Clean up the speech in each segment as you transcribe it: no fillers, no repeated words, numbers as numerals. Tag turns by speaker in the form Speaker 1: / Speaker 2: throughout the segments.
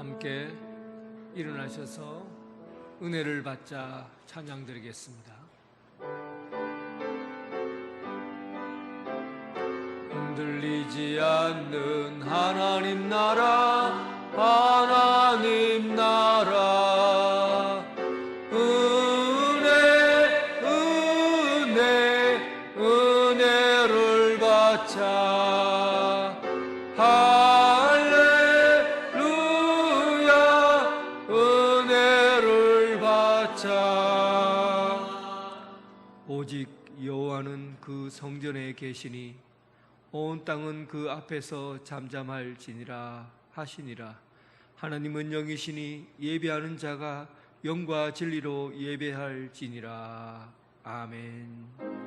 Speaker 1: 함께 일어나셔서 은혜를 받자 찬양드리겠습니다. 흔들리지 않는 하나님 나라, 하나님 나라, 은혜를 받자. 할렐루야, 은혜를 받자. 오직 여호와는 그 성전에 계시니 온 땅은 그 앞에서 잠잠할지니라 하시니라. 하나님은 영이시니 예배하는 자가 영과 진리로 예배할지니라. 아멘.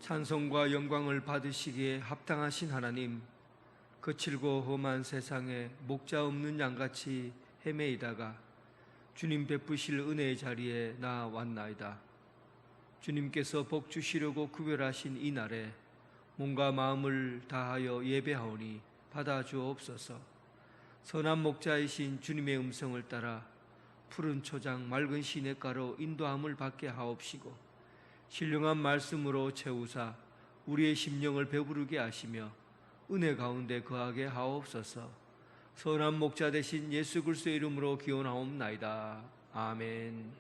Speaker 1: 찬송과 영광을 받으시기에 합당하신 하나님, 거칠고 험한 세상에 목자 없는 양같이 헤매이다가 주님 베푸실 은혜의 자리에 나 왔나이다. 주님께서 복 주시려고 구별하신 이 날에 몸과 마음을 다하여 예배하오니 받아 주옵소서. 선한 목자이신 주님의 음성을 따라 푸른 초장 맑은 시냇가로 인도함을 받게 하옵시고, 신령한 말씀으로 채우사 우리의 심령을 배부르게 하시며 은혜 가운데 거하게 하옵소서. 선한 목자 되신 예수 그리스도의 이름으로 기원하옵나이다. 아멘.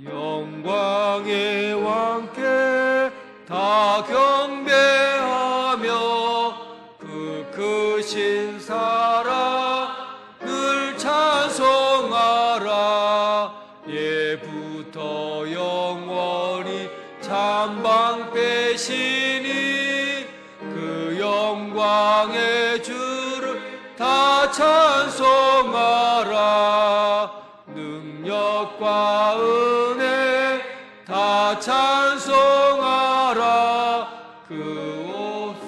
Speaker 1: 영광의 왕께 다 경배하며 그 크신 사랑을 찬송하라. 예부터 영원히 찬방 빼시니 그 영광의 주를 다 찬송하라. 능력과 은혜 다 찬송하라. 그 옷에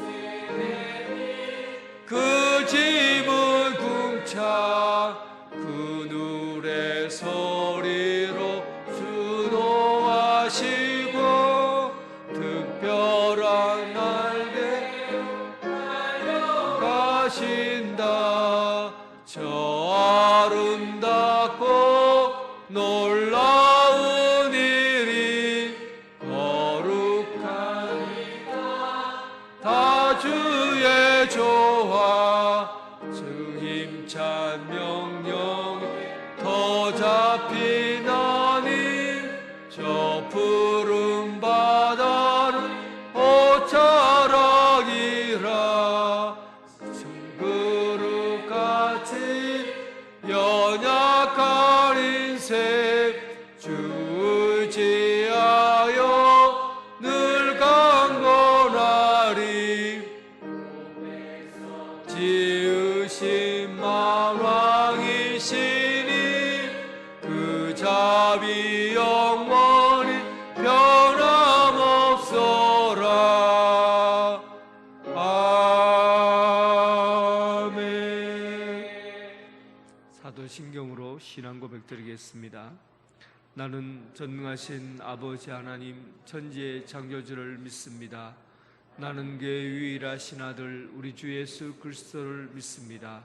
Speaker 1: 그 집을 궁창 그늘의 소리로 수놓하시고 특별한 날개로 달려가신다. 저 아름답고 놀라운 일이 거룩하니까 다 주의 조화. 주 힘찬 명령에 더 잡히나니 저 푸른 바다는 옷자락이라. 그릇같이 연약한 인생 주를 지하여 늘 강건하리. 지으신 만왕이시니 그 자비 영원히 변함없소라. 아멘. 사도신경으로 신앙 고백드리겠습니다. 나는 전능하신 아버지 하나님 천지의 창조주를 믿습니다. 나는 그의 유일하신 아들 우리 주 예수 그리스도를 믿습니다.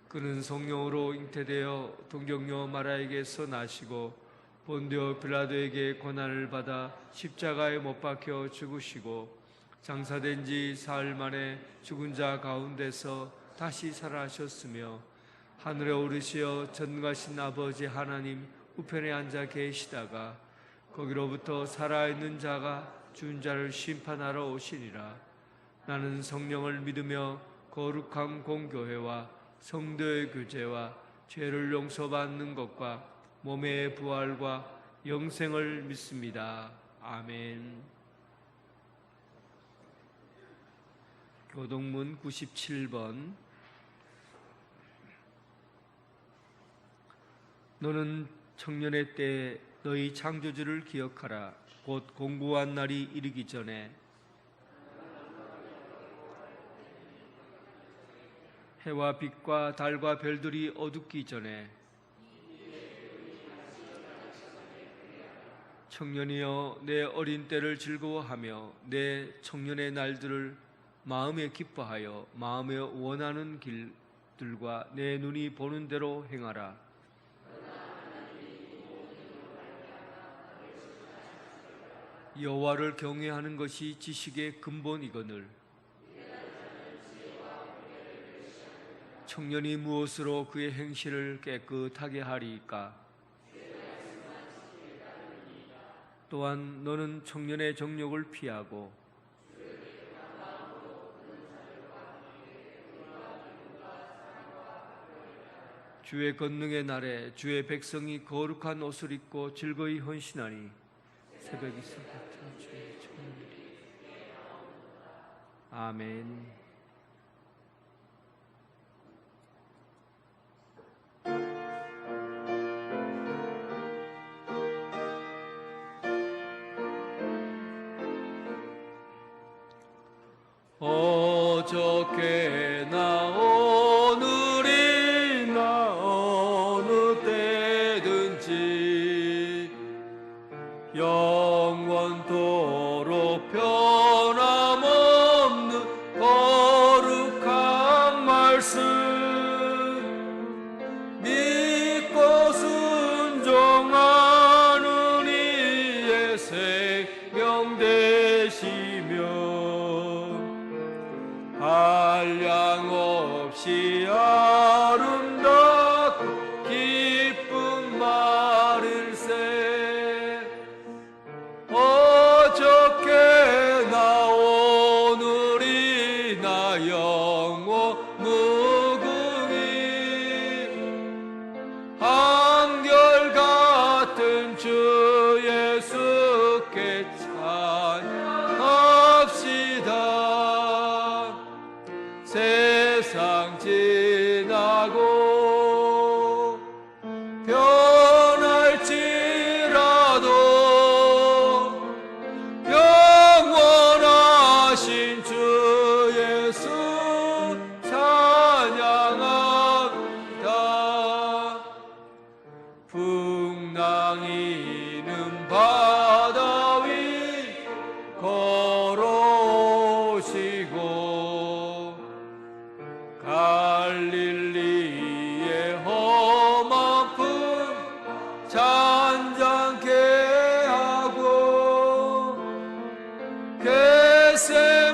Speaker 1: 그는 성령으로 잉태되어 동정녀 마리아에게서 나시고 본디오 빌라도에게 고난을 받아 십자가에 못 박혀 죽으시고 장사된 지 사흘 만에 죽은 자 가운데서 다시 살아나셨으며 하늘에 오르시어 전능하신 아버지 하나님 우편에 앉아 계시다가 거기로부터 살아있는 자가 죽은 자를 심판하러 오시니라. 나는 성령을 믿으며 거룩한 공교회와 성도의 교제와 죄를 용서받는 것과 몸의 부활과 영생을 믿습니다. 아멘. 교동문 97번 너는 청년의 때에 너희 창조주를 기억하라. 곧 공고한 날이 이르기 전에 해와 빛과 달과 별들이 어둡기 전에 청년이여 내 어린 때를 즐거워하며 내 청년의 날들을 마음에 기뻐하여 마음에 원하는 길들과 내 눈이 보는 대로 행하라. 여호와를 경외하는 것이 지식의 근본이거늘 청년이 무엇으로 그의 행실을 깨끗하게 하리이까? 또한 너는 청년의 정욕을 피하고 주의 권능의 날에 주의 백성이 거룩한 옷을 입고 즐거이 헌신하니 새벽이 같은 주의 청년들이 아멘. 어저께나 오늘이나 어느 때든지 영원토록 변함없는 거룩한 말씀 믿고 순종하는 이의 생명 되시며 한량없이 아름답고 기쁜 말일세 어저께나 오늘이나 영원 무궁히 한결같은 주 예수께 찬양합시다. 세상 지나고 변할지라도 영원하신 주 예수 찬양합니다. 풍랑이는 바다 위 걸어오시고 갈릴리의 험한 품 잔잔케 하고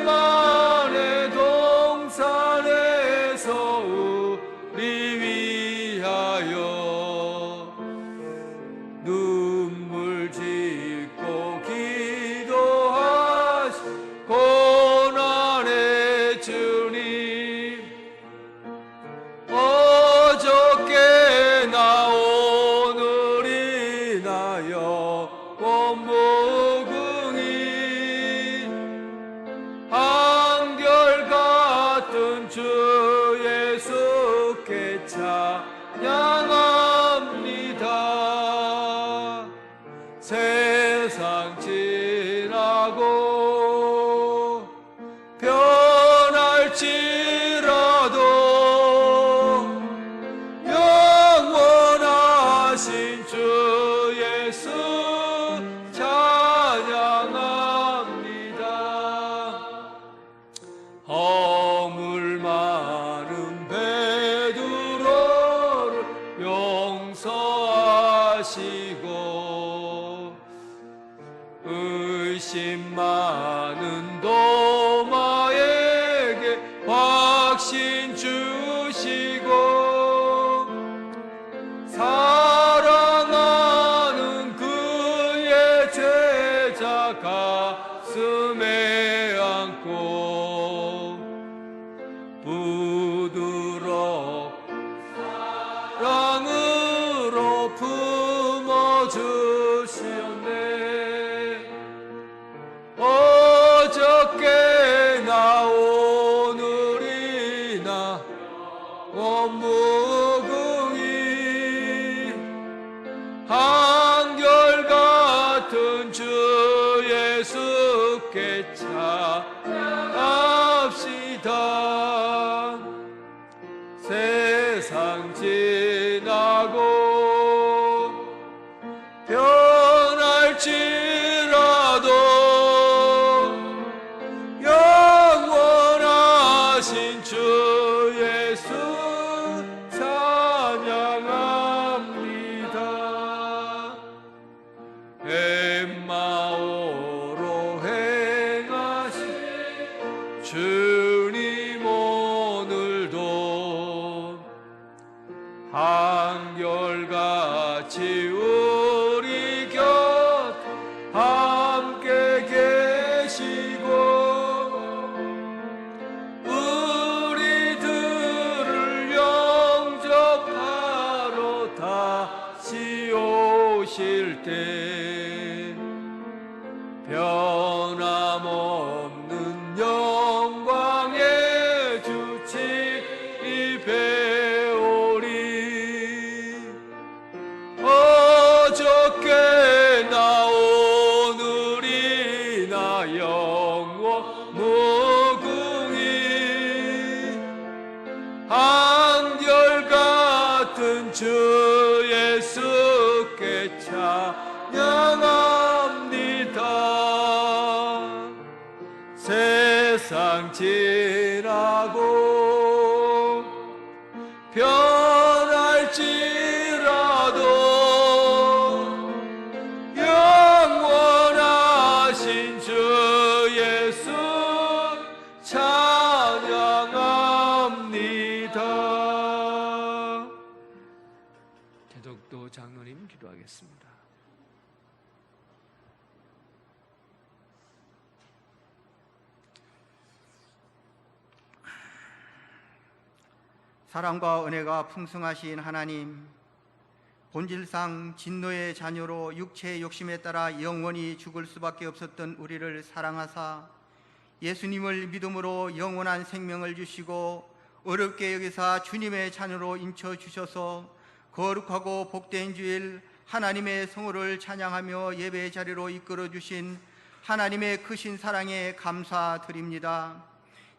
Speaker 1: 겟세마네 동산에서 우리 위하여 눈물 짓고 기도하시 고난의 주님 어저께나 오늘이나 영원 무궁히 한결같은 주 예수께 찬양합니다. 세상 지나고 변할지라도 영원하신 주 예수 찬양합니다. 허물 많은 베드로를 용서하시고 의심 많은 도마에게 확신 주시고 사랑하는 그의 제자 가슴에 안고 부드럽 사랑으로 품어주시었네. 어저께나 오늘이나 주님 오늘도 한결같이 우리 곁 함께 계시고 우리들을 영접하러 다시 오실 때 변함없는 영광의 주치 배우리. 어저께나 오늘이나 영원 무궁히 한결같은 주 예수께 찬양합니다. 세상 지나고 변할지라도 영원하신 주 예수 찬양합니다. 대덕도 장로님 기도하겠습니다.
Speaker 2: 사랑과 은혜가 풍성하신 하나님, 본질상 진노의 자녀로 육체의 욕심에 따라 영원히 죽을 수밖에 없었던 우리를 사랑하사 예수님을 믿음으로 영원한 생명을 주시고 어렵게 여기사 주님의 자녀로 인쳐주셔서 거룩하고 복된 주일 하나님의 성호를 찬양하며 예배의 자리로 이끌어주신 하나님의 크신 사랑에 감사드립니다.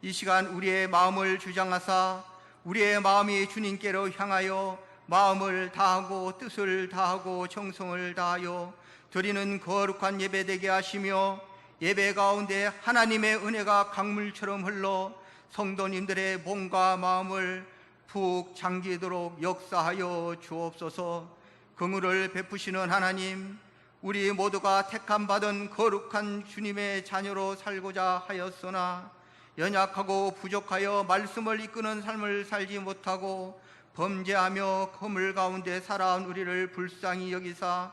Speaker 2: 이 시간 우리의 마음을 주장하사 우리의 마음이 주님께로 향하여 마음을 다하고 뜻을 다하고 정성을 다하여 드리는 거룩한 예배 되게 하시며 예배 가운데 하나님의 은혜가 강물처럼 흘러 성도님들의 몸과 마음을 푹 잠기도록 역사하여 주옵소서. 긍휼을 베푸시는 하나님, 우리 모두가 택함받은 거룩한 주님의 자녀로 살고자 하였으나 연약하고 부족하여 말씀을 이끄는 삶을 살지 못하고 범죄하며 거물 가운데 살아온 우리를 불쌍히 여기사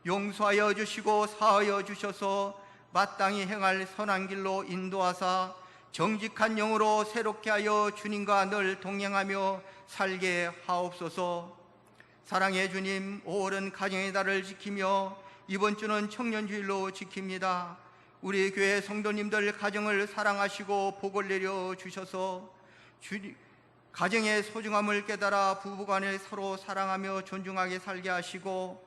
Speaker 2: 용서하여 주시고 사하여 주셔서 마땅히 행할 선한 길로 인도하사 정직한 영으로 새롭게 하여 주님과 늘 동행하며 살게 하옵소서. 사랑의 주님, 5월은 가정의 달을 지키며 이번 주는 청년주일로 지킵니다. 우리 교회 성도님들 가정을 사랑하시고 복을 내려 주셔서 가정의 소중함을 깨달아 부부간에 서로 사랑하며 존중하게 살게 하시고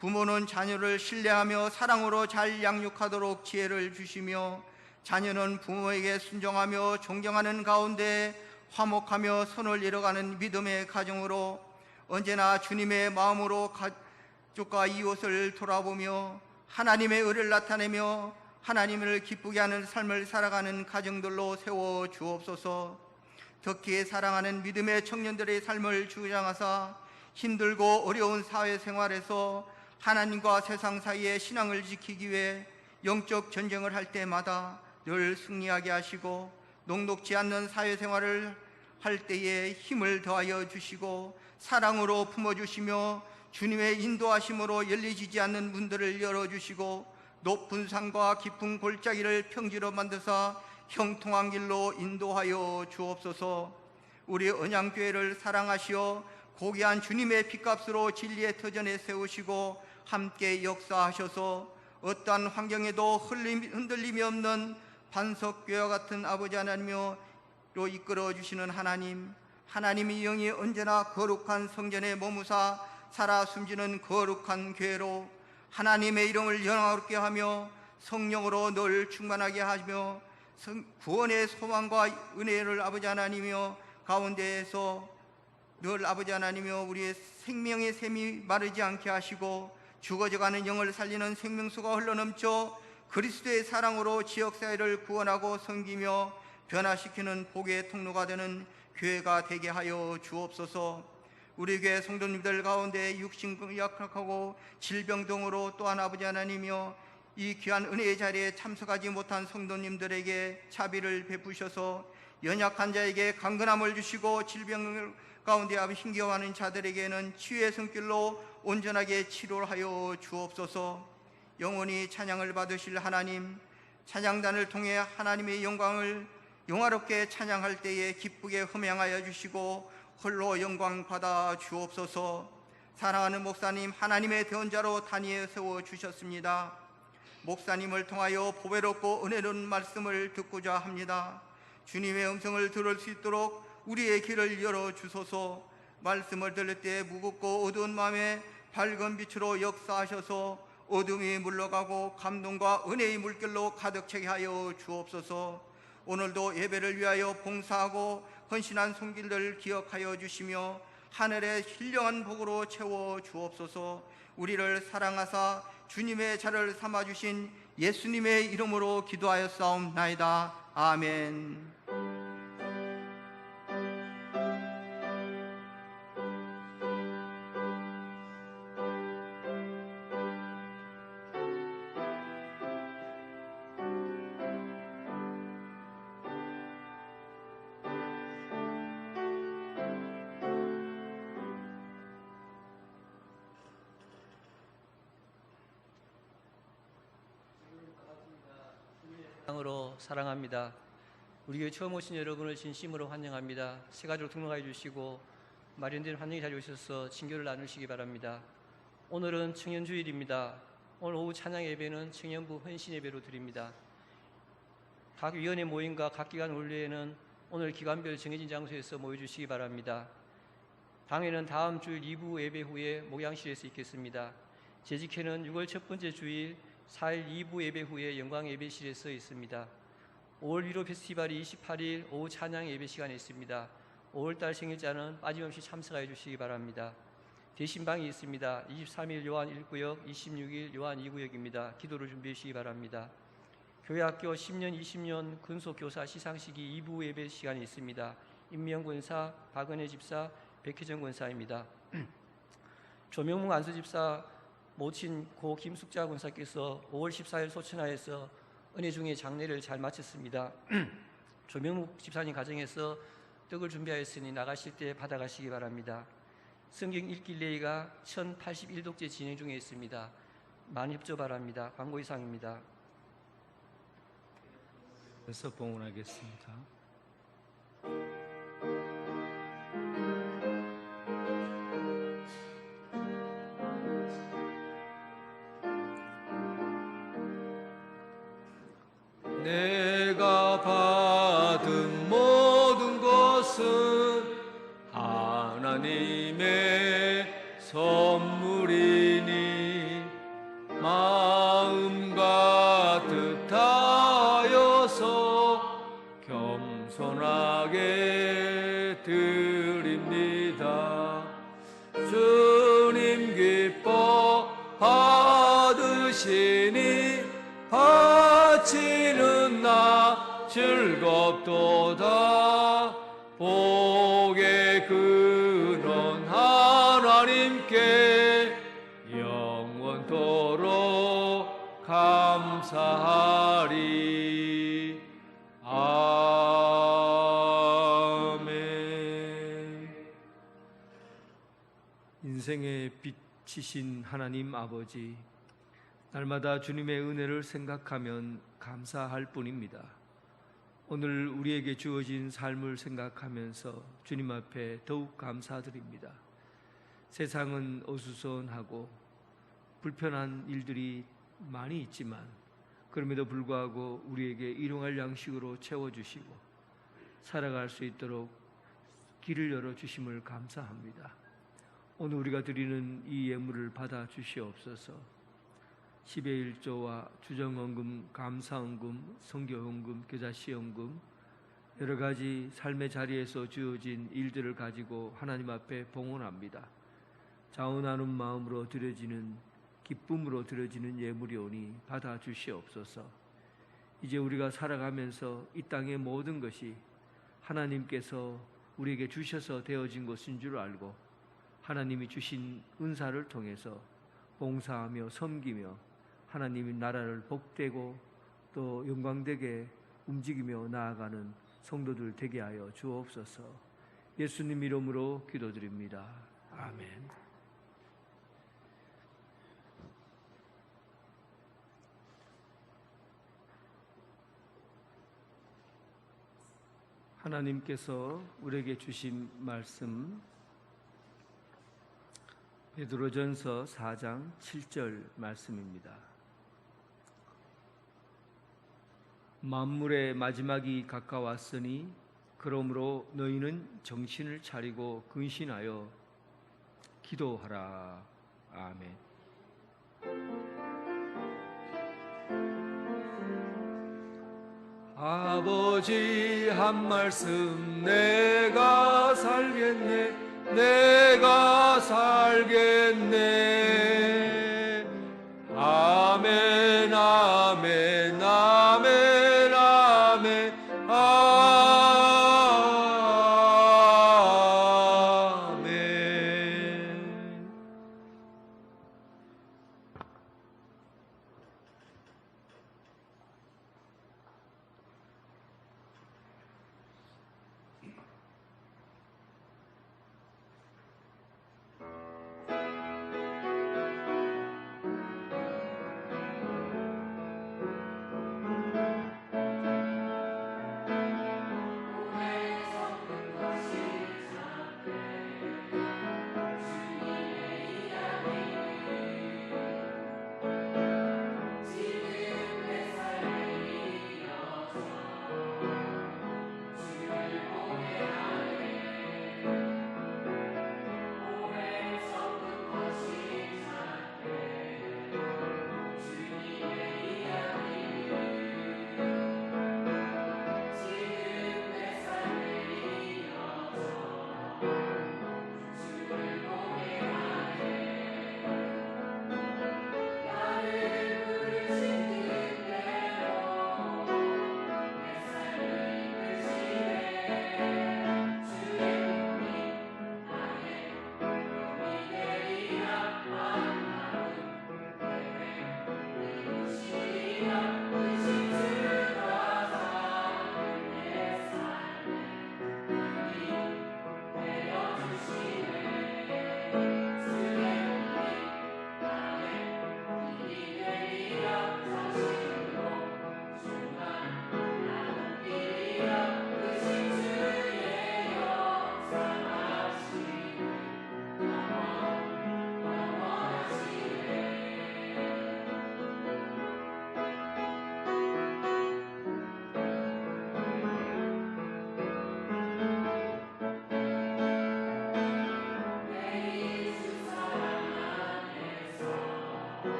Speaker 2: 부모는 자녀를 신뢰하며 사랑으로 잘 양육하도록 지혜를 주시며 자녀는 부모에게 순종하며 존경하는 가운데 화목하며 선을 이뤄가는 믿음의 가정으로 언제나 주님의 마음으로 가족과 이웃을 돌아보며 하나님의 의를 나타내며 하나님을 기쁘게 하는 삶을 살아가는 가정들로 세워 주옵소서. 특히 사랑하는 믿음의 청년들의 삶을 주장하사 힘들고 어려운 사회생활에서 하나님과 세상 사이의 신앙을 지키기 위해 영적 전쟁을 할 때마다 늘 승리하게 하시고 녹록지 않는 사회생활을 할 때에 힘을 더하여 주시고 사랑으로 품어주시며 주님의 인도하심으로 열리지 않는 문들을 열어주시고 높은 산과 깊은 골짜기를 평지로 만드사 형통한 길로 인도하여 주옵소서. 우리 언양교회를 사랑하시어 고귀한 주님의 피값으로 진리의 터전에 세우시고 함께 역사하셔서 어떠한 환경에도 흔들림이 없는 반석교회와 같은 아버지 하나님으로 이끌어주시는 하나님, 하나님의 영이 언제나 거룩한 성전에 머무사 살아 숨지는 거룩한 교회로 하나님의 이름을 영화롭게 하며 성령으로 늘 충만하게 하며 구원의 소망과 은혜를 아버지 하나님이여 가운데에서 늘 아버지 하나님이여 우리의 생명의 샘이 마르지 않게 하시고 죽어져가는 영을 살리는 생명수가 흘러넘쳐 그리스도의 사랑으로 지역사회를 구원하고 섬기며 변화시키는 복의 통로가 되는 교회가 되게 하여 주옵소서. 우리 교회 성도님들 가운데 육신 약하고 질병 등으로 또한 아버지 하나님이여 이 귀한 은혜의 자리에 참석하지 못한 성도님들에게 자비를 베푸셔서 연약한 자에게 강건함을 주시고 질병 가운데 힘겨워하는 자들에게는 치유의 손길로 온전하게 치료하여 주옵소서. 영원히 찬양을 받으실 하나님, 찬양단을 통해 하나님의 영광을 영화롭게 찬양할 때에 기쁘게 흠양하여 주시고 홀로 영광 받아 주옵소서. 사랑하는 목사님, 하나님의 대언자로 단위에 세워 주셨습니다. 목사님을 통하여 보배롭고 은혜로운 말씀을 듣고자 합니다. 주님의 음성을 들을 수 있도록 우리의 길을 열어주소서. 말씀을 들을 때 무겁고 어두운 마음에 밝은 빛으로 역사하셔서 어둠이 물러가고 감동과 은혜의 물결로 가득 차게 하여 주옵소서. 오늘도 예배를 위하여 봉사하고 헌신한 손길들 기억하여 주시며 하늘의 신령한 복으로 채워 주옵소서. 우리를 사랑하사 주님의 자를 삼아주신 예수님의 이름으로 기도하였사옵나이다. 아멘.
Speaker 3: 으로 사랑합니다. 우리 교회 처음 오신 여러분을 진심으로 환영합니다. 새 가족 등록해 주시고 마련된 환영의 자리에 오셔서 친교를 나누시기 바랍니다. 오늘은 청년주일입니다. 오늘 오후 찬양 예배는 청년부 헌신 예배로 드립니다. 각 위원회 모임과 각 기관 원례에는 오늘 기관별 정해진 장소에서 모여주시기 바랍니다. 당회는 다음 주일 2부 예배 후에 목양실에서 있겠습니다. 재직회는 6월 첫 번째 주일 4일 2부 예배 후에 영광 예배실에서 있습니다. 5월 위로 페스티벌이 28일 오후 찬양 예배 시간에 있습니다. 5월달 생일자는 빠짐없이 참석해 주시기 바랍니다. 대신방이 있습니다. 23일 요한 1구역, 26일 요한 2구역입니다. 기도를 준비해 주시기 바랍니다. 교회학교 10년, 20년 근속교사 시상식이 2부 예배 시간이 있습니다. 임명 권사, 박은혜 집사, 백혜정 권사입니다. 조명문 안수집사 모친 고 김숙자 권사께서 5월 14일 소천하에서 은혜 중에 장례를 잘 마쳤습니다. 조명묵 집사님 가정에서 떡을 준비하였으니 나가실 때 받아가시기 바랍니다. 성경 읽기 레이가 1081독째 진행 중에 있습니다. 많이 협조 바랍니다. 광고 이상입니다.
Speaker 1: 그래서 봉헌하겠습니다. 내가 받은 모든 것은 하나님의 선물이니 마음과 뜻하여서 겸손하게 드립니다. 주님 기뻐 받으시니 바치는 나 즐겁도다. 복의 근원 하나님께 영원토록 감사하리. 아멘. 인생의 빛이신 하나님 아버지, 날마다 주님의 은혜를 생각하면 감사할 뿐입니다. 오늘 우리에게 주어진 삶을 생각하면서 주님 앞에 더욱 감사드립니다. 세상은 어수선하고 불편한 일들이 많이 있지만 그럼에도 불구하고 우리에게 일용할 양식으로 채워주시고 살아갈 수 있도록 길을 열어주심을 감사합니다. 오늘 우리가 드리는 이 예물을 받아 주시옵소서. 10의 1조와 주정헌금, 감사헌금, 선교헌금, 교자시헌금, 여러 가지 삶의 자리에서 주어진 일들을 가지고 하나님 앞에 봉헌합니다. 자원하는 마음으로 드려지는, 기쁨으로 드려지는 예물이오니 받아 주시옵소서. 이제 우리가 살아가면서 이 땅의 모든 것이 하나님께서 우리에게 주셔서 되어진 것인 줄 알고 하나님이 주신 은사를 통해서 봉사하며 섬기며 하나님의 나라를 복되고 또 영광되게 움직이며 나아가는 성도들 되게 하여 주옵소서. 예수님 이름으로 기도드립니다. 아멘. 하나님께서 우리에게 주신 말씀 베드로전서 4장 7절 말씀입니다. 만물의 마지막이 가까웠으니 그러므로 너희는 정신을 차리고 근신하여 기도하라. 아멘. 아버지 한 말씀 내가 살겠네, 내가 살겠네. 아멘 아멘 아멘 아멘 아멘.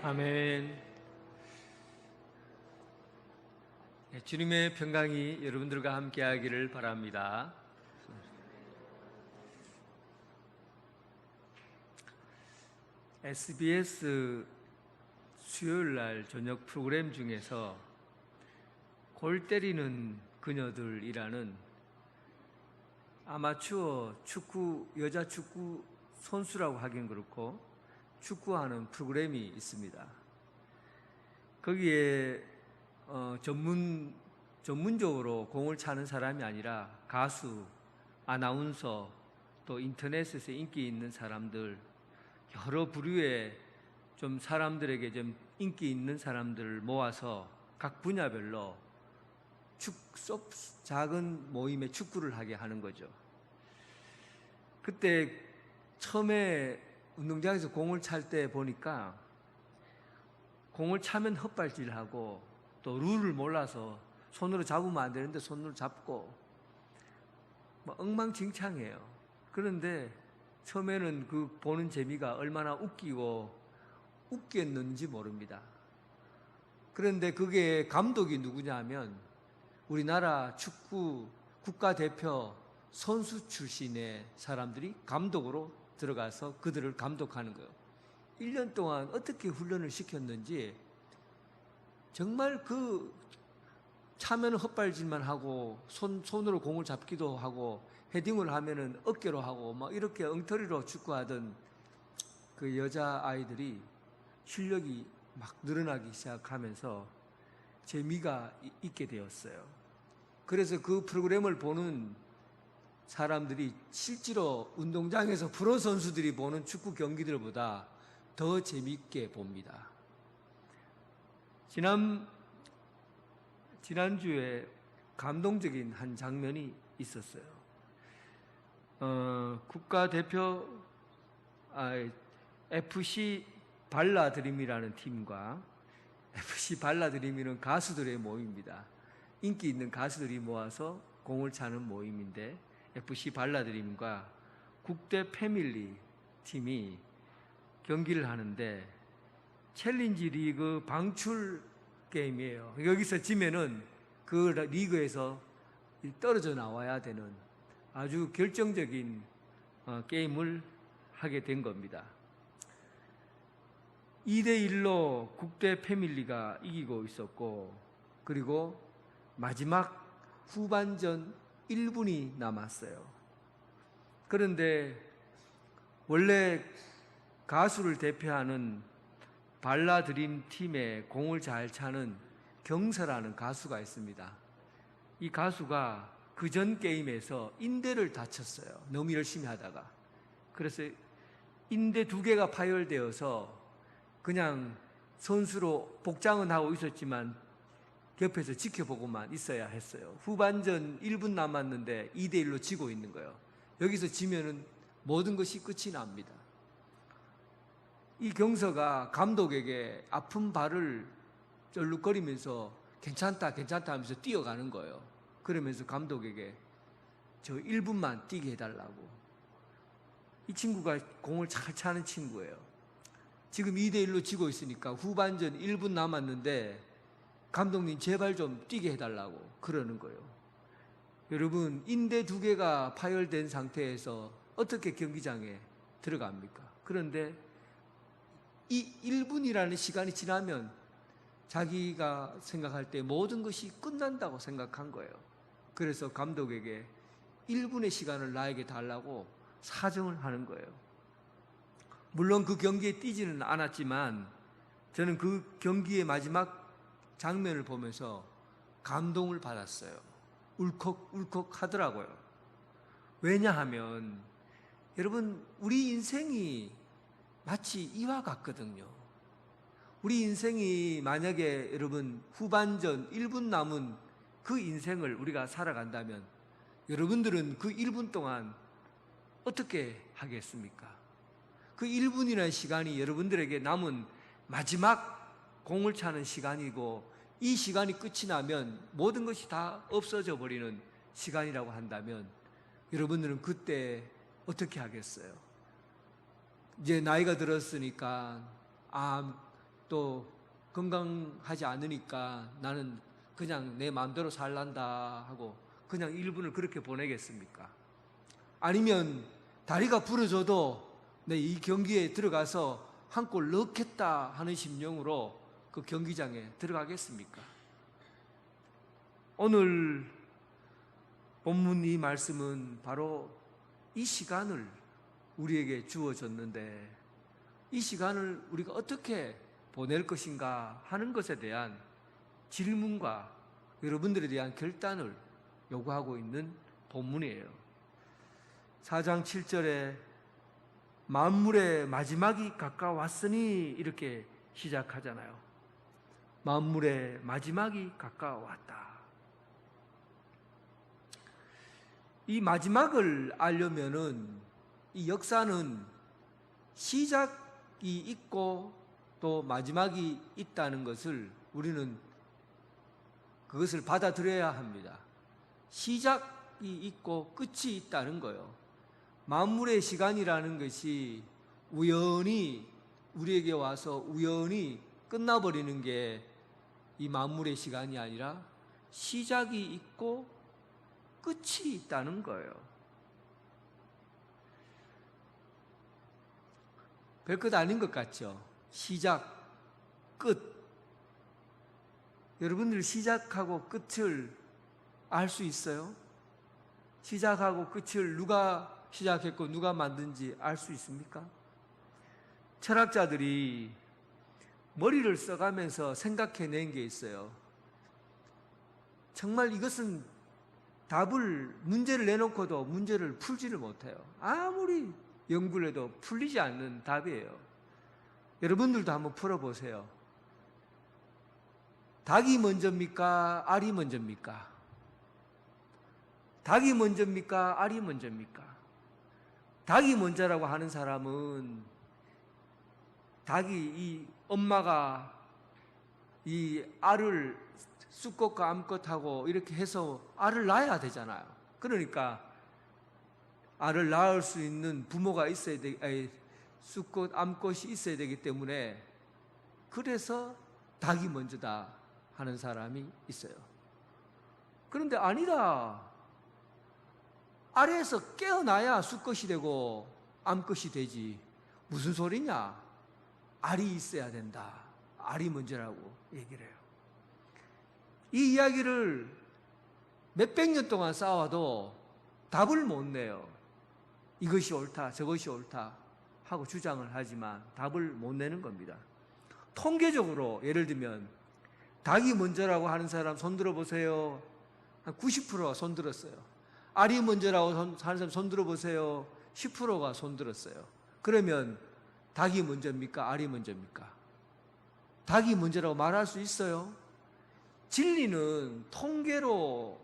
Speaker 1: 아멘. 주님의 평강이 여러분들과 함께하기를 바랍니다. SBS 수요일 날 저녁 프로그램 중에서 골 때리는 그녀들이라는 아마추어 축구, 여자 축구 선수라고 하긴 그렇고 축구하는 프로그램이 있습니다. 거기에 전문적으로 공을 차는 사람이 아니라 가수, 아나운서, 또 인터넷에서 인기 있는 사람들, 여러 부류의 좀 사람들에게 좀 인기 있는 사람들을 모아서 각 분야별로 작은 모임의 축구를 하게 하는 거죠. 그때 처음에 운동장에서 공을 찰 때 보니까 공을 차면 헛발질하고 또 룰을 몰라서 손으로 잡으면 안 되는데 손으로 잡고 뭐 엉망진창이에요. 그런데 처음에는 그 보는 재미가 얼마나 웃겼는지 모릅니다. 그런데 그게 감독이 누구냐 하면 우리나라 축구 국가대표 선수 출신의 사람들이 감독으로 들어가서 그들을 감독하는 거예요. 1년 동안 어떻게 훈련을 시켰는지 정말 그 차면 헛발질만 하고 손으로 공을 잡기도 하고 헤딩을 하면은 어깨로 하고 막 이렇게 엉터리로 축구하던 그 여자 아이들이 실력이 막 늘어나기 시작하면서 재미가 있게 되었어요. 그래서 그 프로그램을 보는 사람들이 실제로 운동장에서 프로 선수들이 보는 축구 경기들보다 더 재미있게 봅니다. 지난주에 감동적인 한 장면이 있었어요. 국가대표 FC 발라드림이라는 팀과 FC 발라드림이는 가수들의 모임입니다. 인기 있는 가수들이 모아서 공을 차는 모임인데 FC 발라드림과 국대 패밀리 팀이 경기를 하는데 챌린지 리그 방출 게임이에요. 여기서 지면은 그 리그에서 떨어져 나와야 되는 아주 결정적인 게임을 하게 된 겁니다. 2대1로 국대 패밀리가 이기고 있었고, 그리고 마지막 후반전 1분이 남았어요. 그런데 원래 가수를 대표하는 발라드림 팀의 공을 잘 차는 경서라는 가수가 있습니다. 이 가수가 그 전 게임에서 인대를 다쳤어요. 너무 열심히 하다가. 그래서 인대 2개가 파열되어서 그냥 선수로 복장은 하고 있었지만 옆에서 지켜보고만 있어야 했어요. 후반전 1분 남았는데 2대1로 지고 있는 거예요. 여기서 지면은 모든 것이 끝이 납니다. 이 경서가 감독에게 아픈 발을 쩔룩거리면서 괜찮다 하면서 뛰어가는 거예요. 그러면서 감독에게 저 1분만 뛰게 해달라고. 이 친구가 공을 잘 차는 친구예요. 지금 2대1로 지고 있으니까 후반전 1분 남았는데 감독님 제발 좀 뛰게 해달라고 그러는 거예요. 여러분, 인대 2개가 파열된 상태에서 어떻게 경기장에 들어갑니까? 그런데 이 1분이라는 시간이 지나면 자기가 생각할 때 모든 것이 끝난다고 생각한 거예요. 그래서 감독에게 1분의 시간을 나에게 달라고 사정을 하는 거예요. 물론 그 경기에 뛰지는 않았지만 저는 그 경기의 마지막 장면을 보면서 감동을 받았어요. 울컥울컥 하더라고요. 왜냐하면 여러분, 우리 인생이 마치 이와 같거든요. 우리 인생이 만약에 여러분 후반전 1분 남은 그 인생을 우리가 살아간다면 여러분들은 그 1분 동안 어떻게 하겠습니까? 그 1분이라는 시간이 여러분들에게 남은 마지막 공을 차는 시간이고, 이 시간이 끝이 나면 모든 것이 다 없어져 버리는 시간이라고 한다면 여러분들은 그때 어떻게 하겠어요? 이제 나이가 들었으니까 또 건강하지 않으니까 나는 그냥 내 마음대로 살란다 하고 그냥 1분을 그렇게 보내겠습니까? 아니면 다리가 부러져도 내 이 경기에 들어가서 한 골 넣겠다 하는 심령으로 그 경기장에 들어가겠습니까? 오늘 본문 이 말씀은 바로 이 시간을 우리에게 주어졌는데 이 시간을 우리가 어떻게 보낼 것인가 하는 것에 대한 질문과 여러분들에 대한 결단을 요구하고 있는 본문이에요. 4장 7절에 만물의 마지막이 가까웠으니 이렇게 시작하잖아요. 만물의 마지막이 가까웠다. 이 마지막을 알려면은 이 역사는 시작이 있고 또 마지막이 있다는 것을 우리는 그것을 받아들여야 합니다. 시작이 있고 끝이 있다는 거예요. 만물의 시간이라는 것이 우연히 우리에게 와서 우연히 끝나버리는 게 이 만물의 시간이 아니라 시작이 있고 끝이 있다는 거예요. 별것 아닌 것 같죠? 시작, 끝. 여러분들 시작하고 끝을 알 수 있어요? 시작하고 끝을 누가 시작했고 누가 만든지 알 수 있습니까? 철학자들이 머리를 써가면서 생각해낸 게 있어요. 정말 이것은 문제를 내놓고도 문제를 풀지를 못해요. 아무리 연구를 해도 풀리지 않는 답이에요. 여러분들도 한번 풀어보세요. 닭이 먼저입니까? 알이 먼저입니까? 닭이 먼저입니까? 알이 먼저입니까? 닭이 먼저라고 하는 사람은 이 엄마가 이 알을 쑥것과 암것하고 이렇게 해서 알을 낳아야 되잖아요. 그러니까 알을 낳을 수 있는 부모가 있어야 쑥것, 암것이 있어야 되기 때문에 그래서 닭이 먼저다 하는 사람이 있어요. 그런데 아니다. 알에서 깨어나야 쑥것이 되고 암것이 되지. 무슨 소리냐? 알이 있어야 된다. 알이 먼저라고 얘기를 해요. 이 이야기를 몇백 년 동안 싸워도 답을 못 내요. 이것이 옳다, 저것이 옳다 하고 주장을 하지만 답을 못 내는 겁니다. 통계적으로 예를 들면 닭이 먼저라고 하는 사람 손 들어보세요. 한 90%가 손 들었어요. 알이 먼저라고 하는 사람 손 들어보세요. 10%가 손 들었어요. 그러면 닭이 먼저입니까? 알이 먼저입니까? 닭이 먼저라고 말할 수 있어요? 진리는 통계로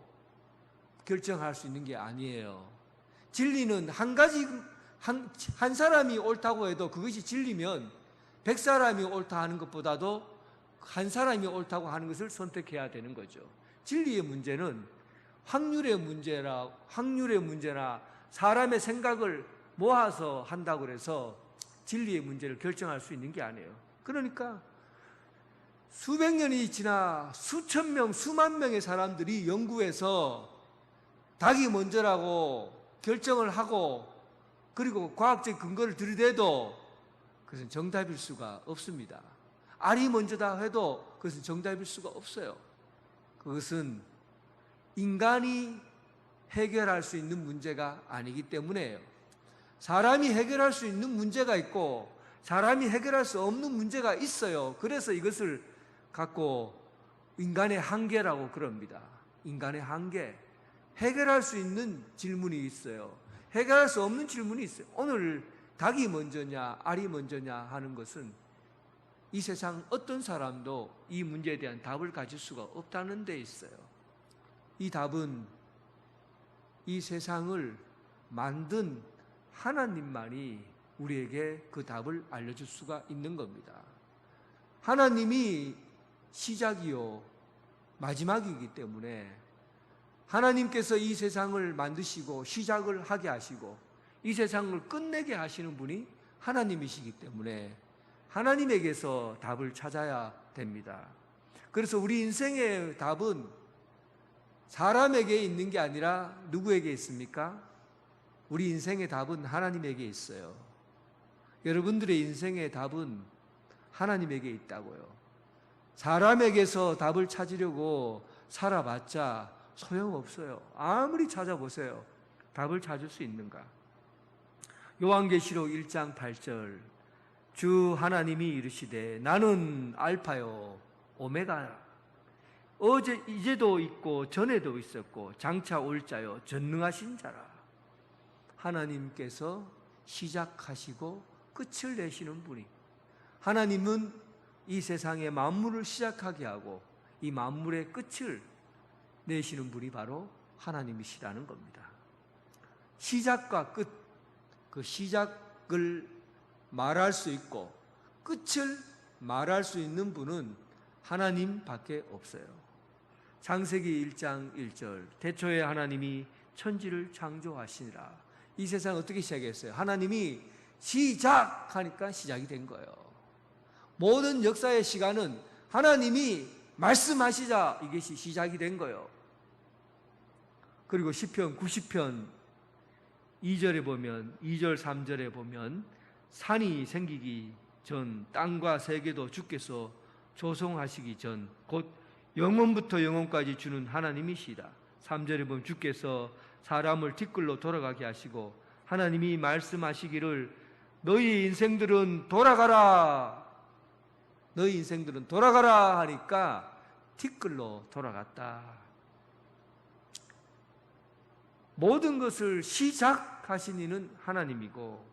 Speaker 1: 결정할 수 있는 게 아니에요. 진리는 한 사람이 옳다고 해도 그것이 진리면 100사람이 옳다 하는 것보다도 한 사람이 옳다고 하는 것을 선택해야 되는 거죠. 진리의 문제는 확률의 문제나 사람의 생각을 모아서 한다고 해서 진리의 문제를 결정할 수 있는 게 아니에요. 그러니까 수백 년이 지나 수천 명, 수만 명의 사람들이 연구해서 닭이 먼저라고 결정을 하고 그리고 과학적 근거를 들이대도 그것은 정답일 수가 없습니다. 알이 먼저다 해도 그것은 정답일 수가 없어요. 그것은 인간이 해결할 수 있는 문제가 아니기 때문에요. 사람이 해결할 수 있는 문제가 있고 사람이 해결할 수 없는 문제가 있어요. 그래서 이것을 갖고 인간의 한계라고 그럽니다. 인간의 한계. 해결할 수 있는 질문이 있어요. 해결할 수 없는 질문이 있어요. 오늘 닭이 먼저냐 알이 먼저냐 하는 것은 이 세상 어떤 사람도 이 문제에 대한 답을 가질 수가 없다는 데 있어요. 이 답은 이 세상을 만든 하나님만이 우리에게 그 답을 알려줄 수가 있는 겁니다. 하나님이 시작이요 마지막이기 때문에 하나님께서 이 세상을 만드시고 시작을 하게 하시고 이 세상을 끝내게 하시는 분이 하나님이시기 때문에 하나님에게서 답을 찾아야 됩니다. 그래서 우리 인생의 답은 사람에게 있는 게 아니라 누구에게 있습니까? 우리 인생의 답은 하나님에게 있어요. 여러분들의 인생의 답은 하나님에게 있다고요. 사람에게서 답을 찾으려고 살아봤자 소용없어요. 아무리 찾아보세요. 답을 찾을 수 있는가? 요한계시록 1장 8절, 주 하나님이 이르시되 나는 알파요 오메가라. 어제 이제도 있고 전에도 있었고 장차 올 자요 전능하신 자라. 하나님께서 시작하시고 끝을 내시는 분이, 하나님은 이 세상의 만물을 시작하게 하고 이 만물의 끝을 내시는 분이 바로 하나님이시라는 겁니다. 시작과 끝, 그 시작을 말할 수 있고 끝을 말할 수 있는 분은 하나님밖에 없어요. 창세기 1장 1절, 태초에 하나님이 천지를 창조하시니라. 이 세상 어떻게 시작했어요? 하나님이 시작하니까 시작이 된 거예요. 모든 역사의 시간은 하나님이 말씀하시자 이것이 시작이 된 거예요. 그리고 시편 90편 2절에 보면, 2절 3절에 보면 산이 생기기 전 땅과 세계도 주께서 조성하시기 전 곧 영원부터 영원까지 주는 하나님이시다. 3절에 보면 주께서 사람을 뒷글로 돌아가게 하시고 하나님이 말씀하시기를 너희 인생들은 돌아가라, 너희 인생들은 돌아가라 하니까 뒷글로 돌아갔다. 모든 것을 시작하신 이는 하나님이고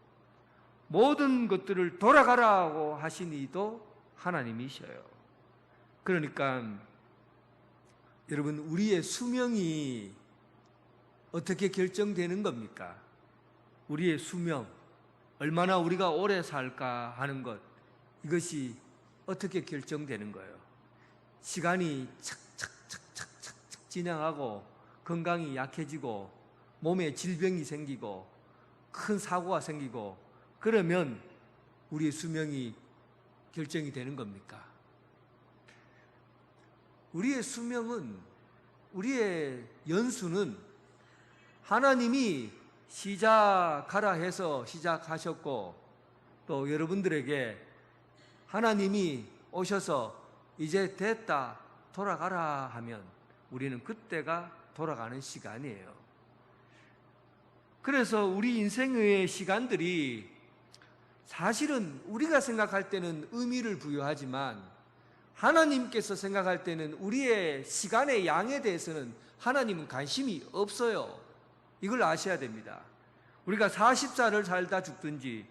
Speaker 1: 모든 것들을 돌아가라고 하신 이도 하나님이셔요. 그러니까 여러분, 우리의 수명이 어떻게 결정되는 겁니까? 우리의 수명, 얼마나 우리가 오래 살까 하는 것, 이것이 어떻게 결정되는 거예요? 시간이 착착착착착 지나가고 건강이 약해지고 몸에 질병이 생기고 큰 사고가 생기고 그러면 우리의 수명이 결정이 되는 겁니까? 우리의 수명은, 우리의 연수는 하나님이 시작하라 해서 시작하셨고 또 여러분들에게 하나님이 오셔서 이제 됐다 돌아가라 하면 우리는 그때가 돌아가는 시간이에요. 그래서 우리 인생의 시간들이 사실은 우리가 생각할 때는 의미를 부여하지만 하나님께서 생각할 때는 우리의 시간의 양에 대해서는 하나님은 관심이 없어요. 이걸 아셔야 됩니다. 우리가 40살을 살다 죽든지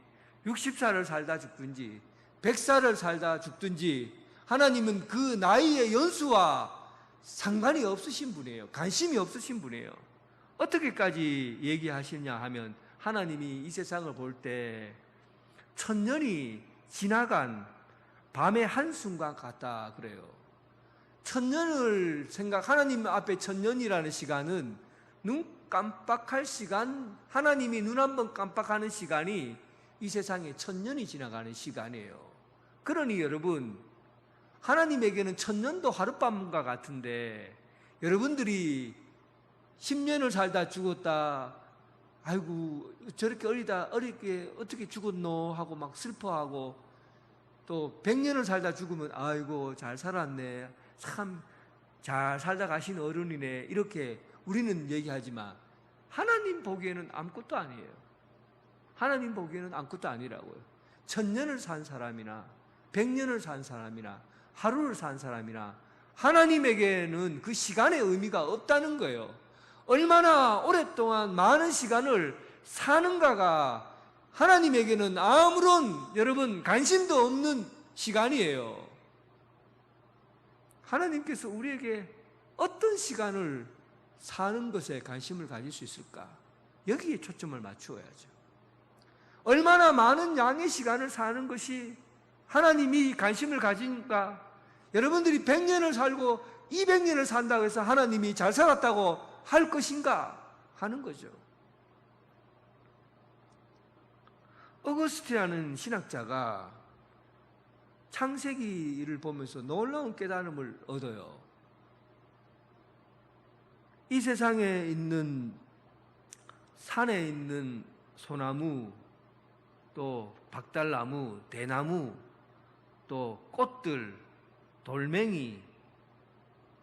Speaker 1: 60살을 살다 죽든지 100살을 살다 죽든지 하나님은 그 나이의 연수와 상관이 없으신 분이에요. 관심이 없으신 분이에요. 어떻게까지 얘기하시냐 하면 하나님이 이 세상을 볼 때 1000년이 지나간 밤의 한순간 같다 그래요. 1000년을 하나님 앞에 1000년이라는 시간은 눈 깜빡할 시간, 하나님이 눈 한번 깜빡하는 시간이 이 세상에 1000년이 지나가는 시간이에요. 그러니 여러분, 하나님에게는 1000년도 하룻밤과 같은데 여러분들이 10년을 살다 죽었다, 아이고 저렇게 어리게 어떻게 죽었노 하고 막 슬퍼하고, 또 100년을 살다 죽으면 아이고 잘 살았네, 참 잘 살다 가신 어른이네, 이렇게 우리는 얘기하지만 하나님 보기에는 아무것도 아니에요. 하나님 보기에는 아무것도 아니라고요. 1000년을 산 사람이나 100년을 산 사람이나 하루를 산 사람이나 하나님에게는 그 시간의 의미가 없다는 거예요. 얼마나 오랫동안 많은 시간을 사는가가 하나님에게는 아무런 여러분 관심도 없는 시간이에요. 하나님께서 우리에게 어떤 시간을 사는 것에 관심을 가질 수 있을까? 여기에 초점을 맞추어야죠. 얼마나 많은 양의 시간을 사는 것이 하나님이 관심을 가진가? 여러분들이 100년을 살고 200년을 산다고 해서 하나님이 잘 살았다고 할 것인가 하는 거죠. 어거스티라는 신학자가 창세기를 보면서 놀라운 깨달음을 얻어요. 이 세상에 있는 산에 있는 소나무, 또 박달나무, 대나무, 또 꽃들, 돌멩이,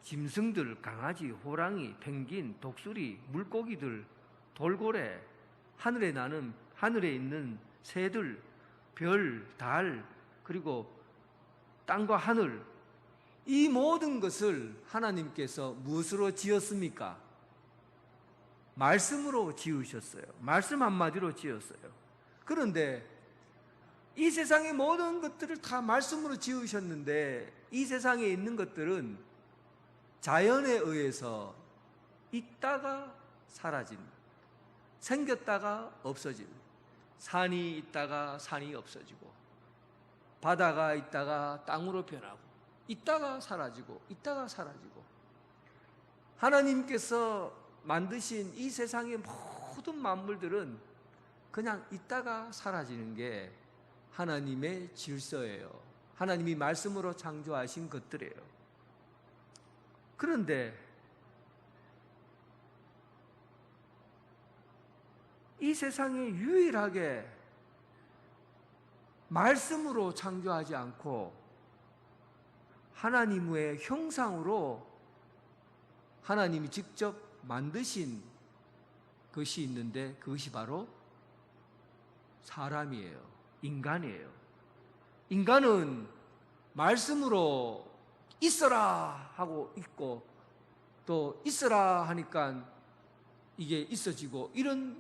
Speaker 1: 짐승들, 강아지, 호랑이, 펭귄, 독수리, 물고기들, 돌고래, 하늘에 있는 새들, 별, 달, 그리고 땅과 하늘, 이 모든 것을 하나님께서 무엇으로 지었습니까? 말씀으로 지으셨어요. 말씀 한마디로 지었어요. 그런데 이 세상의 모든 것들을 다 말씀으로 지으셨는데 이 세상에 있는 것들은 자연에 의해서 있다가 사라진, 생겼다가 없어진, 산이 있다가 산이 없어지고, 바다가 있다가 땅으로 변하고, 있다가 사라지고, 있다가 사라지고, 하나님께서 만드신 이 세상의 모든 만물들은 그냥 있다가 사라지는 게 하나님의 질서예요. 하나님이 말씀으로 창조하신 것들이에요. 그런데 이 세상에 유일하게 말씀으로 창조하지 않고 하나님의 형상으로 하나님이 직접 만드신 것이 있는데 그것이 바로 사람이에요. 인간이에요. 인간은 말씀으로 있어라 하고 있고 또 있어라 하니까 이게 있어지고 이런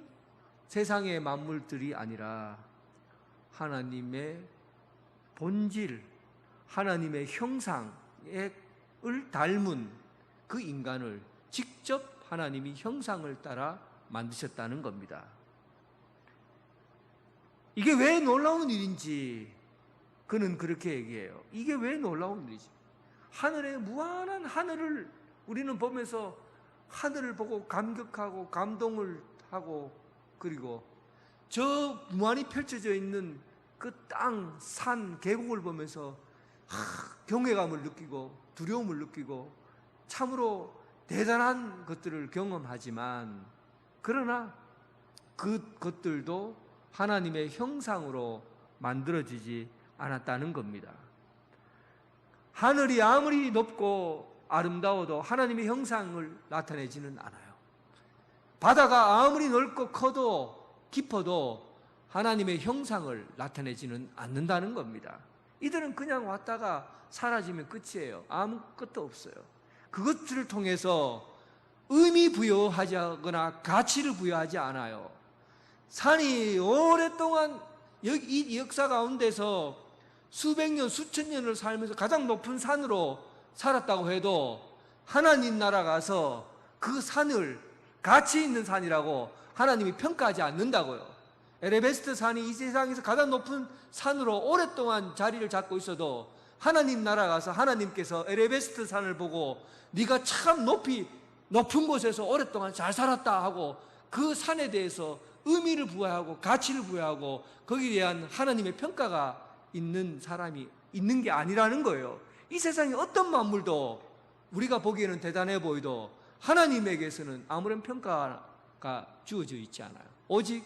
Speaker 1: 세상의 만물들이 아니라 하나님의 본질, 하나님의 형상을 닮은 그 인간을 직접 하나님이 형상을 따라 만드셨다는 겁니다. 이게 왜 놀라운 일인지 그는 그렇게 얘기해요. 이게 왜 놀라운 일이지? 하늘의 무한한 하늘을 우리는 보면서 하늘을 보고 감격하고 감동을 하고 그리고 저 무한히 펼쳐져 있는 그 땅, 산, 계곡을 보면서 경외감을 느끼고 두려움을 느끼고 참으로 대단한 것들을 경험하지만 그러나 그 것들도 하나님의 형상으로 만들어지지 않았다는 겁니다. 하늘이 아무리 높고 아름다워도 하나님의 형상을 나타내지는 않아요. 바다가 아무리 넓고 커도 깊어도 하나님의 형상을 나타내지는 않는다는 겁니다. 이들은 그냥 왔다가 사라지면 끝이에요. 아무것도 없어요. 그것들을 통해서 의미 부여하거나 가치를 부여하지 않아요. 산이 오랫동안 이 역사 가운데서 수백 년, 수천 년을 살면서 가장 높은 산으로 살았다고 해도 하나님 나라 가서 그 산을 가치 있는 산이라고 하나님이 평가하지 않는다고요. 에베레스트 산이 이 세상에서 가장 높은 산으로 오랫동안 자리를 잡고 있어도 하나님 나라 가서 하나님께서 에베레스트 산을 보고 네가 참 높은 곳에서 오랫동안 잘 살았다 하고 그 산에 대해서 의미를 부여하고 가치를 부여하고 거기에 대한 하나님의 평가가 있는 사람이 있는 게 아니라는 거예요. 이 세상에 어떤 만물도 우리가 보기에는 대단해 보여도 하나님에게서는 아무런 평가가 주어져 있지 않아요. 오직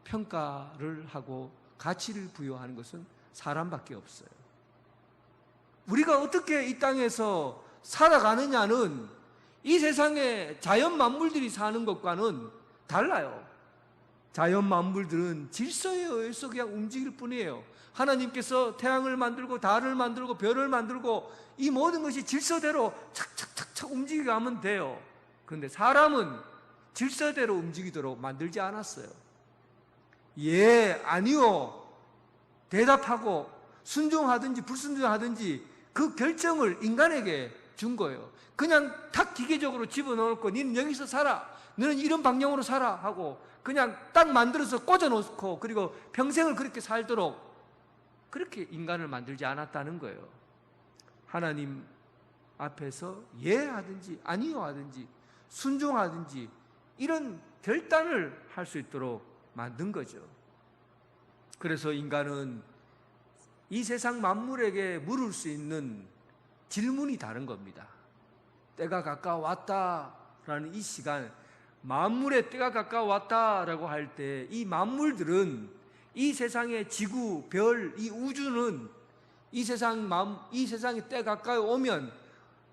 Speaker 1: 평가를 하고 가치를 부여하는 것은 사람밖에 없어요. 우리가 어떻게 이 땅에서 살아가느냐는 이 세상에 자연 만물들이 사는 것과는 달라요. 자연 만물들은 질서에 의해서 그냥 움직일 뿐이에요. 하나님께서 태양을 만들고 달을 만들고 별을 만들고 이 모든 것이 질서대로 착착착착 움직이게 하면 돼요. 그런데 사람은 질서대로 움직이도록 만들지 않았어요. 예, 아니요 대답하고 순종하든지 불순종하든지 그 결정을 인간에게 준 거예요. 그냥 탁 기계적으로 집어넣고 너는 여기서 살아, 너는 이런 방향으로 살아 하고 그냥 딱 만들어서 꽂아놓고 그리고 평생을 그렇게 살도록 그렇게 인간을 만들지 않았다는 거예요. 하나님 앞에서 예 하든지 아니요 하든지 순종하든지 이런 결단을 할 수 있도록 만든 거죠. 그래서 인간은 이 세상 만물에게 물을 수 있는 질문이 다른 겁니다. 때가 가까웠다라는 이 시간, 만물의 때가 가까웠다라고 할 때 이 만물들은 이 세상의 지구, 별, 이 우주는 이 세상의 때 가까이 오면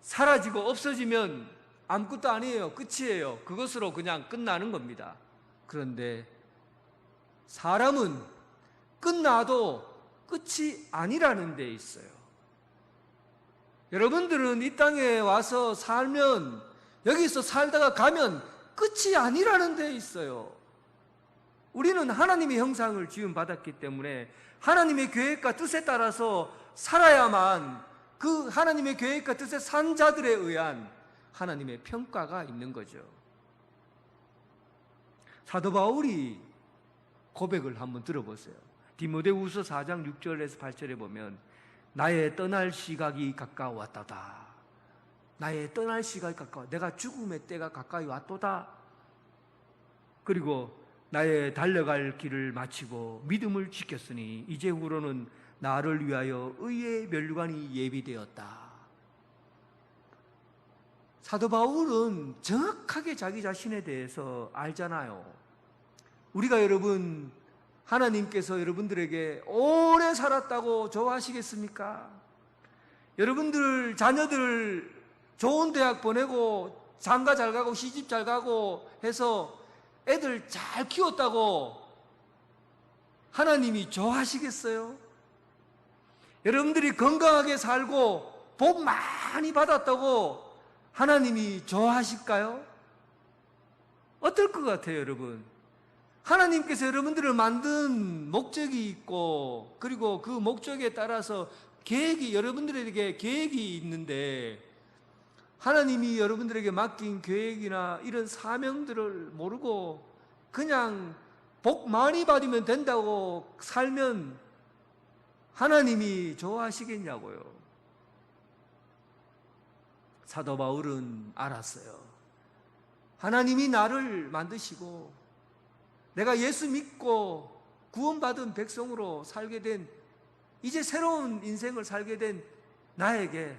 Speaker 1: 사라지고 없어지면 아무것도 아니에요. 끝이에요. 그것으로 그냥 끝나는 겁니다. 그런데 사람은 끝나도 끝이 아니라는 데 있어요. 여러분들은 이 땅에 와서 살면, 여기서 살다가 가면 끝이 아니라는 데 있어요. 우리는 하나님의 형상을 지음받았기 때문에 하나님의 계획과 뜻에 따라서 살아야만 그 하나님의 계획과 뜻에 산 자들에 의한 하나님의 평가가 있는 거죠. 사도 바울이 고백을 한번 들어보세요. 디모데후서 4장 6절에서 8절에 보면 나의 떠날 시각이 가까웠다다. 나의 떠날 시각이 가까워. 내가 죽음의 때가 가까이 왔도다. 그리고 나의 달려갈 길을 마치고 믿음을 지켰으니 이제후로는 나를 위하여 의의 면류관이 예비되었다. 사도 바울은 정확하게 자기 자신에 대해서 알잖아요. 우리가 여러분, 하나님께서 여러분들에게 오래 살았다고 좋아하시겠습니까? 여러분들 자녀들 좋은 대학 보내고 장가 잘 가고 시집 잘 가고 해서 애들 잘 키웠다고 하나님이 좋아하시겠어요? 여러분들이 건강하게 살고 복 많이 받았다고 하나님이 좋아하실까요? 어떨 것 같아요, 여러분? 하나님께서 여러분들을 만든 목적이 있고, 그리고 그 목적에 따라서 여러분들에게 계획이 있는데, 하나님이 여러분들에게 맡긴 계획이나 이런 사명들을 모르고 그냥 복 많이 받으면 된다고 살면 하나님이 좋아하시겠냐고요. 사도 바울은 알았어요. 하나님이 나를 만드시고 내가 예수 믿고 구원받은 백성으로 살게 된, 이제 새로운 인생을 살게 된 나에게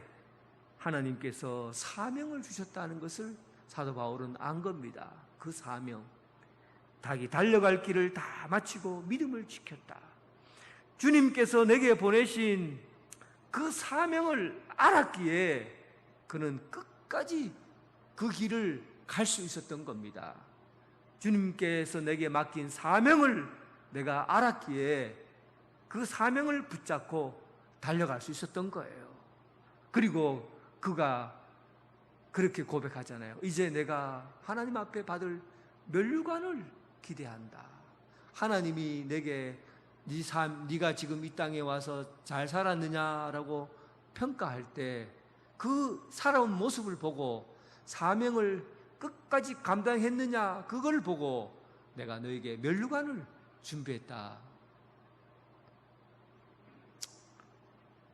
Speaker 1: 하나님께서 사명을 주셨다는 것을 사도 바울은 안 겁니다. 그 사명, 자기 달려갈 길을 다 마치고 믿음을 지켰다. 주님께서 내게 보내신 그 사명을 알았기에 그는 끝까지 그 길을 갈 수 있었던 겁니다. 주님께서 내게 맡긴 사명을 내가 알았기에 그 사명을 붙잡고 달려갈 수 있었던 거예요. 그리고 그가 그렇게 고백하잖아요. 이제 내가 하나님 앞에 받을 면류관을 기대한다. 하나님이 내게 네가 지금 이 땅에 와서 잘 살았느냐라고 평가할 때 그 살아온 모습을 보고 사명을 끝까지 감당했느냐, 그걸 보고 내가 너에게 면류관을 준비했다.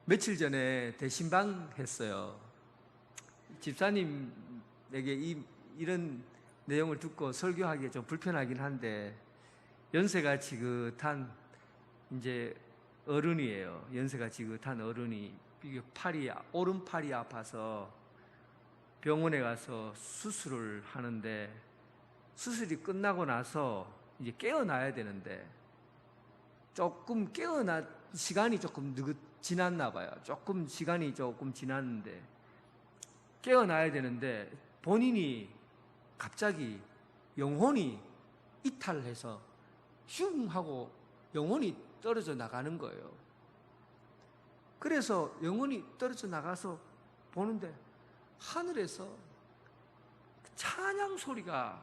Speaker 1: 며칠 전에 대신방 했어요. 집사님에게 이런 내용을 듣고 설교하기가 좀 불편하긴 한데, 연세가 지긋한 이제 어른이에요. 연세가 지긋한 어른이 이게 오른팔이 아파서 병원에 가서 수술을 하는데, 수술이 끝나고 나서 이제 깨어나야 되는데 조금 시간이 조금 지났나 봐요. 시간이 조금 지났는데 깨어나야 되는데 본인이 갑자기 영혼이 이탈해서 슝 하고 영혼이 떨어져 나가는 거예요. 그래서 영혼이 떨어져 나가서 보는데 하늘에서 찬양 소리가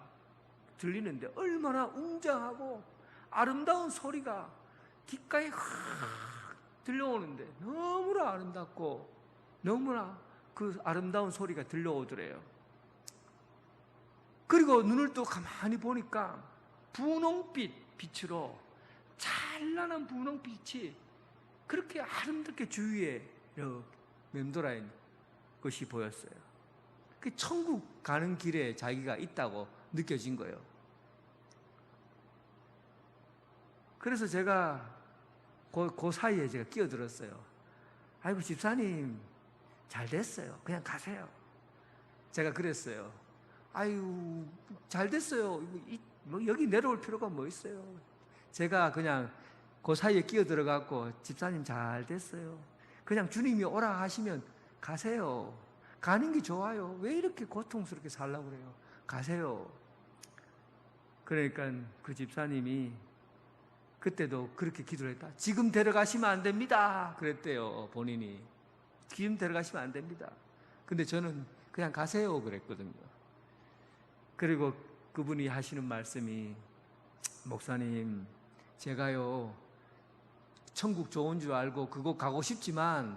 Speaker 1: 들리는데 얼마나 웅장하고 아름다운 소리가 귓가에 확 들려오는데 너무나 아름답고 너무나 그 아름다운 소리가 들려오더래요. 그리고 눈을 또 가만히 보니까 분홍빛 빛으로, 찬란한 분홍빛이 그렇게 아름답게 주위에 이렇게 맴돌아 있는 것이 보였어요. 그 천국 가는 길에 자기가 있다고 느껴진 거예요. 그래서 제가 그 사이에 제가 끼어들었어요. 아이고 집사님 잘 됐어요. 그냥 가세요. 제가 그랬어요. 아유 잘 됐어요. 여기 내려올 필요가 뭐 있어요. 제가 그냥 그 사이에 끼어 들어갔고 집사님 잘 됐어요. 그냥 주님이 오라 하시면 가세요. 가는 게 좋아요. 왜 이렇게 고통스럽게 살라고 그래요? 가세요. 그러니까 그 집사님이 그때도 그렇게 기도를 했다. 지금 데려가시면 안 됩니다. 그랬대요. 본인이. 지금 데려가시면 안 됩니다. 근데 저는 그냥 가세요 그랬거든요. 그리고 그분이 하시는 말씀이, 목사님, 제가요 천국 좋은 줄 알고 그곳 가고 싶지만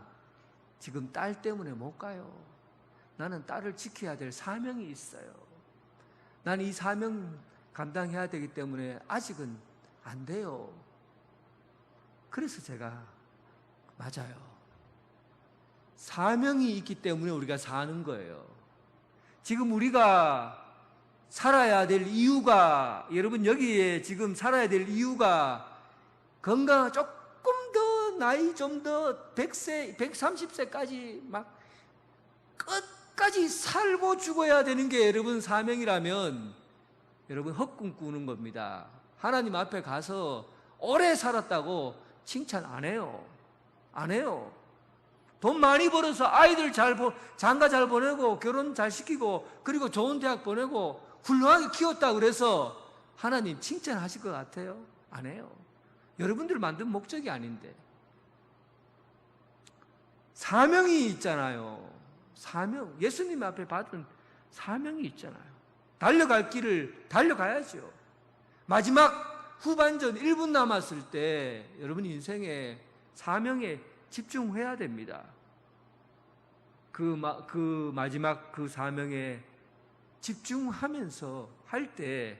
Speaker 1: 지금 딸 때문에 못 가요. 나는 딸을 지켜야 될 사명이 있어요. 나는 이 사명 감당해야 되기 때문에 아직은 안 돼요. 그래서 제가, 맞아요. 사명이 있기 때문에 우리가 사는 거예요. 지금 우리가 살아야 될 이유가, 여러분 여기에 지금 살아야 될 이유가 건강 조금 더 나이 좀 더 100세, 130세까지 막 끝까지 살고 죽어야 되는 게 여러분 사명이라면 여러분 헛꿈 꾸는 겁니다. 하나님 앞에 가서 오래 살았다고 칭찬 안 해요. 안 해요. 돈 많이 벌어서 아이들 장가 잘 보내고 결혼 잘 시키고 그리고 좋은 대학 보내고 훌륭하게 키웠다 그래서 하나님 칭찬하실 것 같아요? 안 해요. 여러분들 만든 목적이 아닌데. 사명이 있잖아요. 사명. 예수님 앞에 받은 사명이 있잖아요. 달려갈 길을 달려가야죠. 마지막 후반전 1분 남았을 때 여러분 인생의 사명에 집중해야 됩니다. 그 마지막 그 사명에 집중하면서 할 때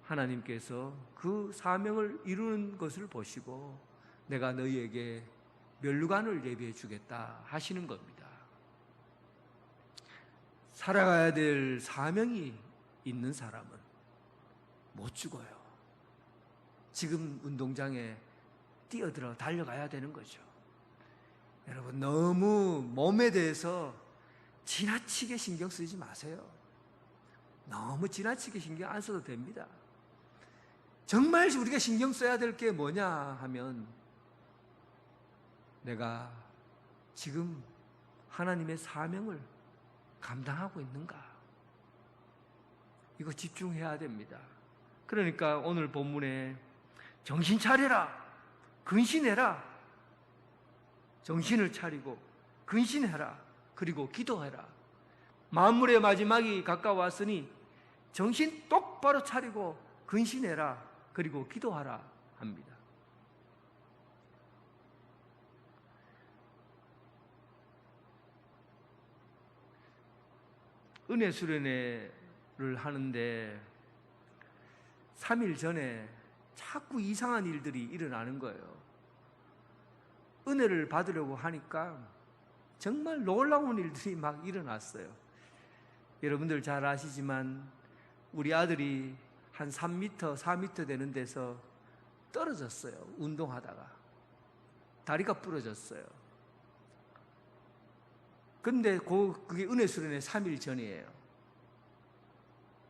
Speaker 1: 하나님께서 그 사명을 이루는 것을 보시고 내가 너희에게 면류관을 예비해 주겠다 하시는 겁니다. 살아가야 될 사명이 있는 사람은 못 죽어요. 지금 운동장에 뛰어들어 달려가야 되는 거죠. 여러분 너무 몸에 대해서 지나치게 신경 쓰지 마세요. 너무 지나치게 신경 안 써도 됩니다. 정말 우리가 신경 써야 될 게 뭐냐 하면 내가 지금 하나님의 사명을 감당하고 있는가? 이거 집중해야 됩니다. 그러니까 오늘 본문에 정신 차려라, 근신해라, 정신을 차리고 근신해라, 그리고 기도해라. 만물의 마지막이 가까웠으니 정신 똑바로 차리고 근신해라, 그리고 기도하라 합니다. 은혜 수련회를 하는데 3일 전에 자꾸 이상한 일들이 일어나는 거예요. 은혜를 받으려고 하니까 정말 놀라운 일들이 막 일어났어요. 여러분들 잘 아시지만 우리 아들이 한 3m, 4m 되는 데서 떨어졌어요. 운동하다가 다리가 부러졌어요. 근데 그게 은혜 수련회 3일 전이에요.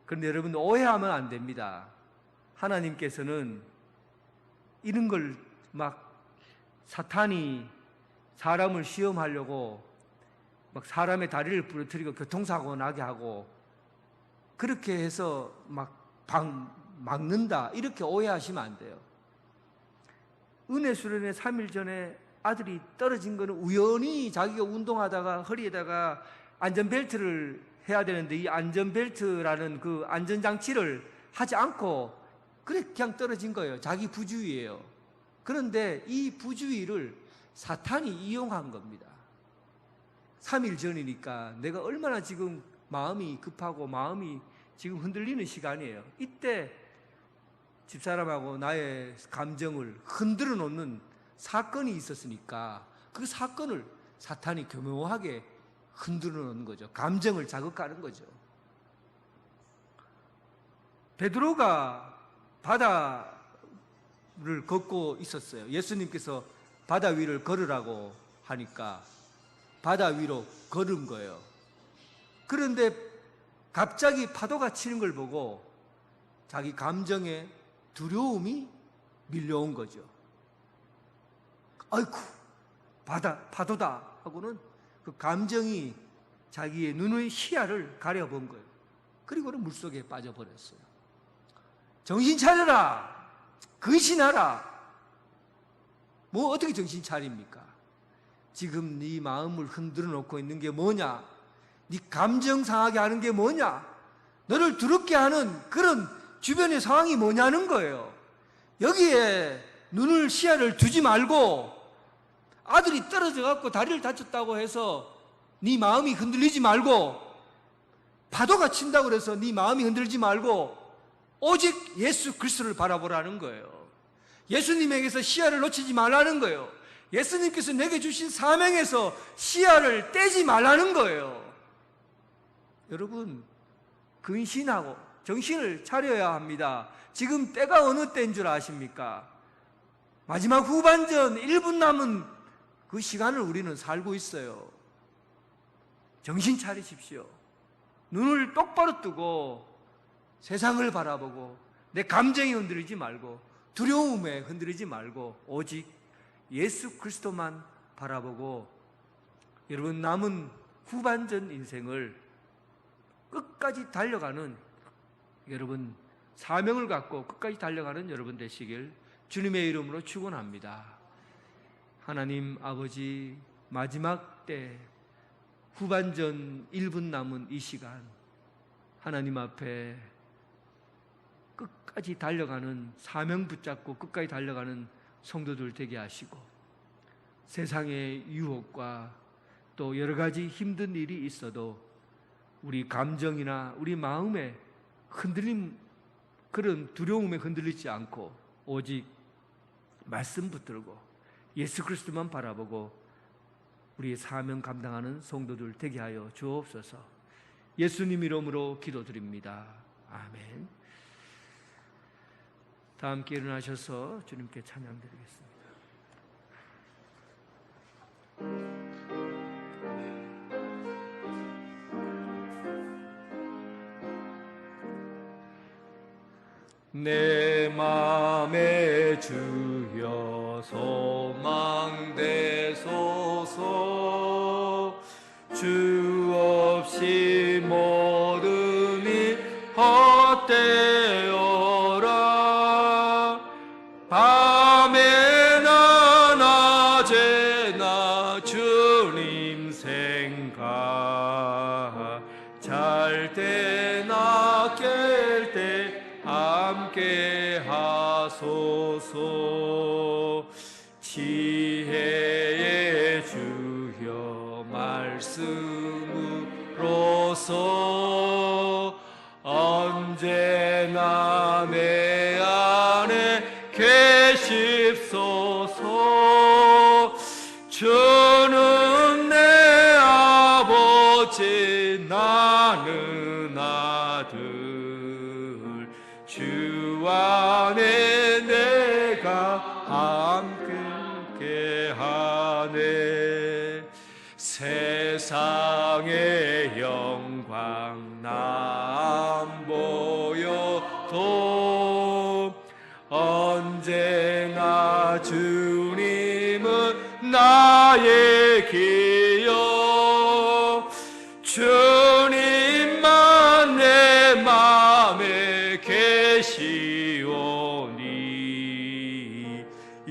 Speaker 1: 그런데 여러분 오해하면 안 됩니다. 하나님께서는 이런 걸 막 사탄이 사람을 시험하려고 막 사람의 다리를 부러뜨리고 교통사고 나게 하고 그렇게 해서 막 막는다, 이렇게 오해하시면 안 돼요. 은혜 수련회 3일 전에 아들이 떨어진 거는 우연히 자기가 운동하다가 허리에다가 안전벨트를 해야 되는데 이 안전벨트라는 그 안전장치를 하지 않고 그냥 떨어진 거예요. 자기 부주의예요. 그런데 이 부주의를 사탄이 이용한 겁니다. 3일 전이니까 내가 얼마나 지금 마음이 급하고 마음이 지금 흔들리는 시간이에요. 이때 집사람하고 나의 감정을 흔들어 놓는 사건이 있었으니까 그 사건을 사탄이 교묘하게 흔들어 놓는 거죠. 감정을 자극하는 거죠. 베드로가 바다를 걷고 있었어요. 예수님께서 바다 위를 걸으라고 하니까 바다 위로 걸은 거예요. 그런데 갑자기 파도가 치는 걸 보고 자기 감정에 두려움이 밀려온 거죠. 아이쿠 파도다 하고는 그 감정이 자기의 눈의 시야를 가려본 거예요. 그리고는 물속에 빠져버렸어요. 정신 차려라, 근신하라. 뭐 어떻게 정신 차립니까? 지금 네 마음을 흔들어 놓고 있는 게 뭐냐? 네 감정 상하게 하는 게 뭐냐? 너를 두렵게 하는 그런 주변의 상황이 뭐냐는 거예요. 여기에 눈을 시야를 두지 말고, 아들이 떨어져 갖고 다리를 다쳤다고 해서 네 마음이 흔들리지 말고, 파도가 친다고 해서 네 마음이 흔들리지 말고 오직 예수 그리스도를 바라보라는 거예요. 예수님에게서 시야를 놓치지 말라는 거예요. 예수님께서 내게 주신 사명에서 시야를 떼지 말라는 거예요. 여러분, 근신하고 정신을 차려야 합니다. 지금 때가 어느 때인 줄 아십니까? 마지막 후반전 1분 남은 그 시간을 우리는 살고 있어요. 정신 차리십시오. 눈을 똑바로 뜨고 세상을 바라보고 내 감정이 흔들리지 말고 두려움에 흔들리지 말고 오직 예수 그리스도만 바라보고 여러분 남은 후반전 인생을 끝까지 달려가는 여러분, 사명을 갖고 끝까지 달려가는 여러분 되시길 주님의 이름으로 축원합니다. 하나님 아버지, 마지막 때 후반전 1분 남은 이 시간 하나님 앞에 끝까지 달려가는, 사명 붙잡고 끝까지 달려가는 성도들 되게 하시고, 세상의 유혹과 또 여러 가지 힘든 일이 있어도 우리 감정이나 우리 마음에 흔들림, 그런 두려움에 흔들리지 않고 오직 말씀 붙들고 예수 그리스도만 바라보고 우리의 사명 감당하는 성도들 되게 하여 주옵소서. 예수님 이름으로 기도드립니다. 아멘. 다 함께 일어나셔서 주님께 찬양드리겠습니다. 내 맘에 주여 소망되소서. 주 없이 모든 일 헛되어라. 밤에나 낮에나 주님 생각, 잘 때나 깰 때 함께 하소서. 지혜의 주여 말씀으로서 언제나 내 안에 계십소서. 주는 내 아버지, 나는 아들. 주 안에 내가 함께 하네. 세상의 영광 안 보여도 언제나 주님은 나의 기여. 주님만 내 맘에 계시오니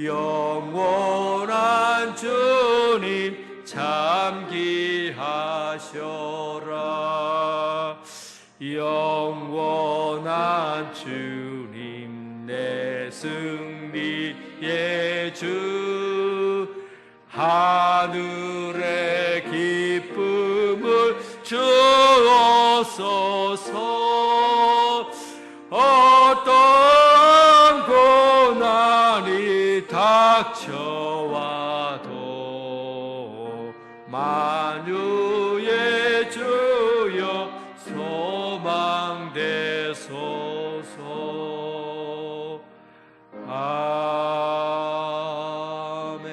Speaker 1: 영원한 주님 참기하셔라. 영원한 주님 내 승리의 주, 하늘의 기쁨을 주옵소서. 어떠한 고난이 닥쳐와도 만유의 주여 소망되소서. 아멘.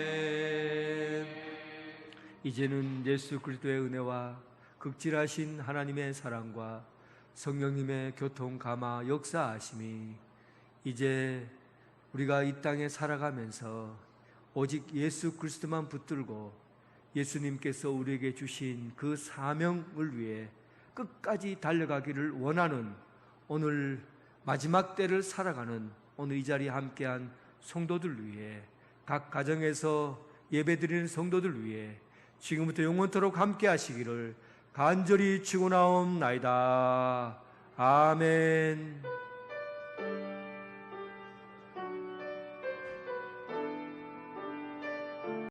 Speaker 1: 이제는 예수 그리스도의 은혜와 극진하신 하나님의 사랑과 성령님의 교통 감화 역사하심이 이제 우리가 이 땅에 살아가면서 오직 예수 그리스도만 붙들고 예수님께서 우리에게 주신 그 사명을 위해 끝까지 달려가기를 원하는 오늘 마지막 때를 살아가는 오늘 이 자리에 함께한 성도들 위해, 각 가정에서 예배드리는 성도들 위해 지금부터 영원토록 함께 하시기를 간절히 축원하옵나이다. 아멘.